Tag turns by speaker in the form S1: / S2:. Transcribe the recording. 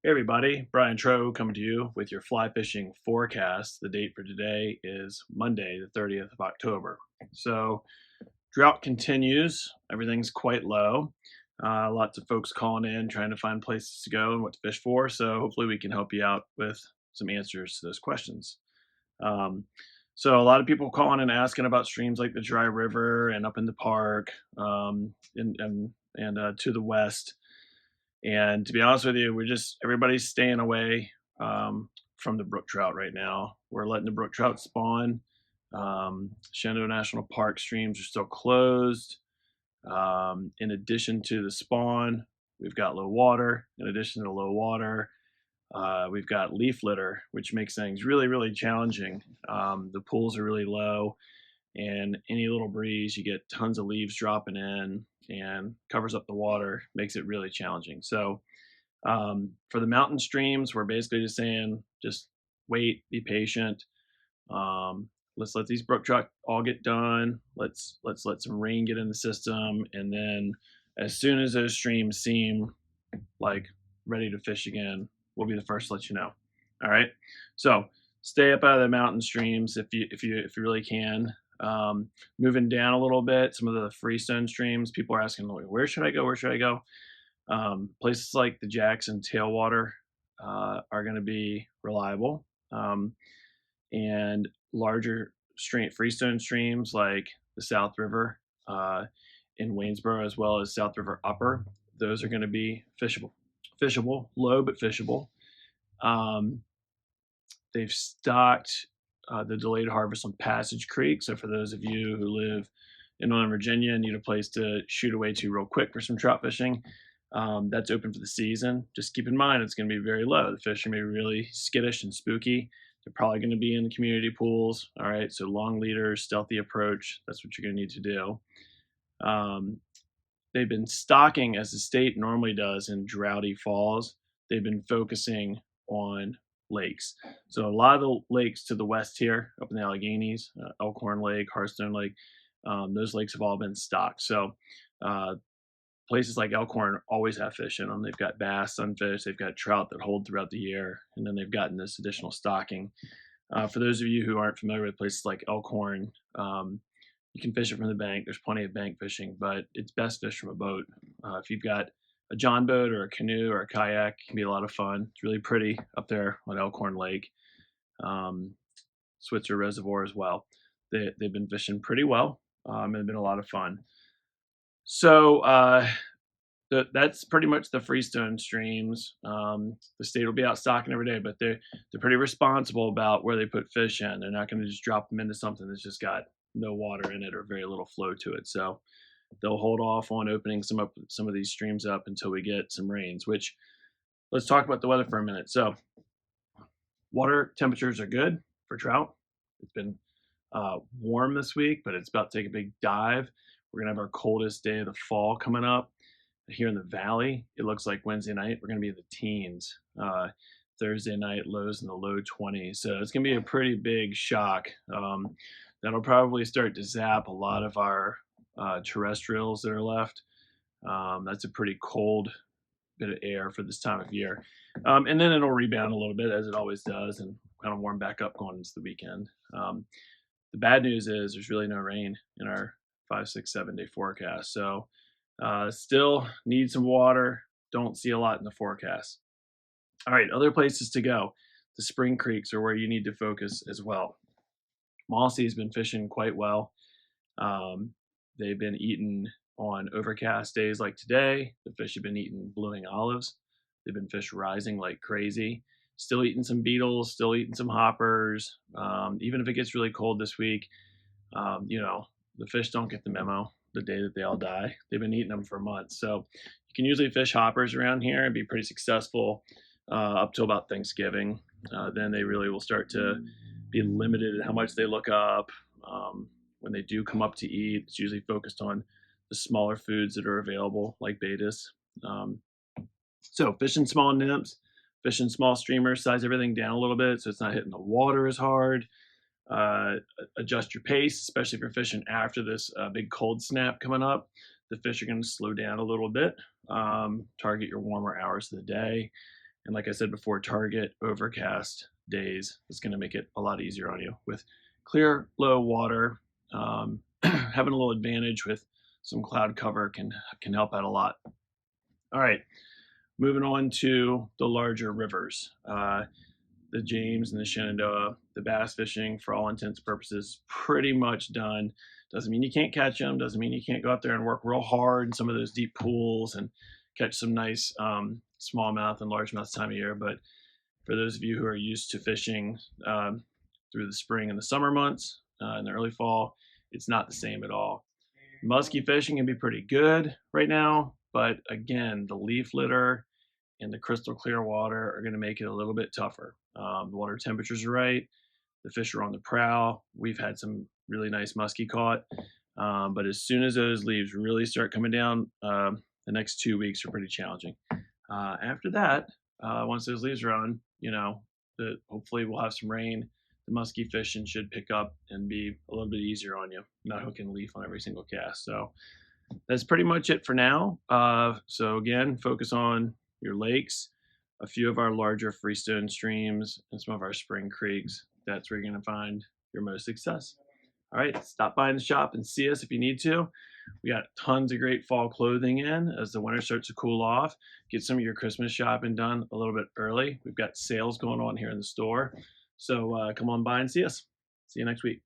S1: Hey everybody, Brian Tro coming to you with your fly fishing forecast. The date for today is Monday, the 30th of October. So, drought continues. Everything's quite low. Lots of folks calling in trying to find places to go and what to fish for. So, hopefully, we can help you out with some answers to those questions. Um, so, a lot of people calling and asking about streams like the Dry River and up in the park and to the west. And to be honest with you, everybody's staying away from the brook trout right now. We're letting the brook trout spawn. Shenandoah National Park streams are still closed. In addition to the spawn, we've got low water. In addition to low water, we've got leaf litter, which makes things really, really challenging. The pools are really low, and any little breeze, you get tons of leaves dropping in and covers up the water, makes it really challenging. So, for the mountain streams, we're basically just saying, just wait, be patient. Let's let these brook trout all get done. Let's let some rain get in the system, and then as soon as those streams seem like ready to fish again, we'll be the first to let you know. All right. So stay up out of the mountain streams if you really can. Moving down a little bit, some of the Freestone streams, people are asking, where should I go? Where should I go? Places like the Jackson tailwater are going to be reliable, and larger freestone streams like the South River in Waynesboro, as well as South River Upper. Those are going to be fishable, low but fishable. They've stocked the delayed harvest on Passage Creek. So for those of you who live in Northern Virginia and need a place to shoot away to real quick for some trout fishing, that's open for the season. Just keep in mind it's going to be very low. The fish are going to be really skittish and spooky. They're probably going to be in the community pools. All right, so long leaders, stealthy approach. That's what you're going to need to do. They've been stocking, as the state normally does in droughty falls. They've been focusing on lakes. So a lot of the lakes to the west here, up in the Alleghenies, Elkhorn Lake, Hearthstone Lake, those lakes have all been stocked. So places like Elkhorn always have fish in them. They've got bass, sunfish, they've got trout that hold throughout the year, and then they've gotten this additional stocking. For those of you who aren't familiar with places like Elkhorn, you can fish it from the bank. There's plenty of bank fishing, but it's best fished from a boat. If you've got a john boat or a canoe or a kayak, it can be a lot of fun. It's really pretty up there on Elkhorn Lake. Switzer Reservoir as well. They've been fishing pretty well, and it's been a lot of fun. So that's pretty much the Freestone streams. The state will be out stocking every day, but they're pretty responsible about where they put fish in. They're not going to just drop them into something that's just got no water in it or very little flow to it. So they'll hold off on opening some of these streams up until we get some rains. Which, let's talk about the weather for a minute. So water temperatures are good for trout. It's been warm this week, but it's about to take a big dive. We're gonna have our coldest day of the fall coming up here in the valley. It looks like Wednesday night we're gonna be in the teens. Thursday night lows in the low 20s. So it's gonna be a pretty big shock. That'll probably start to zap a lot of our terrestrials that are left. That's a pretty cold bit of air for this time of year. And then it'll rebound a little bit, as it always does, and kind of warm back up going into the weekend. The bad news is there's really no rain in our 5, 6, 7 day forecast. So still need some water. Don't see a lot in the forecast. All right, other places to go. The spring creeks are where you need to focus as well. Mossy has been fishing quite well. They've been eating on overcast days like today. The fish have been eating blueing olives. They've been fish rising like crazy. Still eating some beetles, still eating some hoppers. Even if it gets really cold this week, the fish don't get the memo the day that they all die. They've been eating them for months. So you can usually fish hoppers around here and be pretty successful up till about Thanksgiving. Then they really will start to be limited in how much they look up. When they do come up to eat, it's usually focused on the smaller foods that are available, like betas. So fishing small nymphs, fishing small streamers, size everything down a little bit so it's not hitting the water as hard. Adjust your pace, especially if you're fishing after this big cold snap coming up. The fish are going to slow down a little bit. Target your warmer hours of the day. And like I said before, target overcast days. It's going to make it a lot easier on you. With clear, low water, having a little advantage with some cloud cover can help out a lot. All right, moving on to the larger rivers. The James and the Shenandoah, the bass fishing, for all intents and purposes, pretty much done. Doesn't mean you can't catch them. Doesn't mean you can't go out there and work real hard in some of those deep pools and catch some nice smallmouth and largemouth this time of year. But for those of you who are used to fishing through the spring and the summer months and the early fall, it's not the same at all. Musky fishing can be pretty good right now, but again, the leaf litter and the crystal clear water are going to make it a little bit tougher. The water temperatures are right. The fish are on the prowl. We've had some really nice muskie caught. But as soon as those leaves really start coming down, the next 2 weeks are pretty challenging. After that, once those leaves are on, hopefully we'll have some rain. The musky fishing should pick up and be a little bit easier on you, not hooking leaf on every single cast. So that's pretty much it for now. So again, focus on your lakes, a few of our larger freestone streams, and some of our spring creeks. That's where you're going to find your most success. All right, stop by in the shop and see us if you need to. We got tons of great fall clothing in as the winter starts to cool off. Get some of your Christmas shopping done a little bit early. We've got sales going on here in the store. So come on by and see us. See you next week.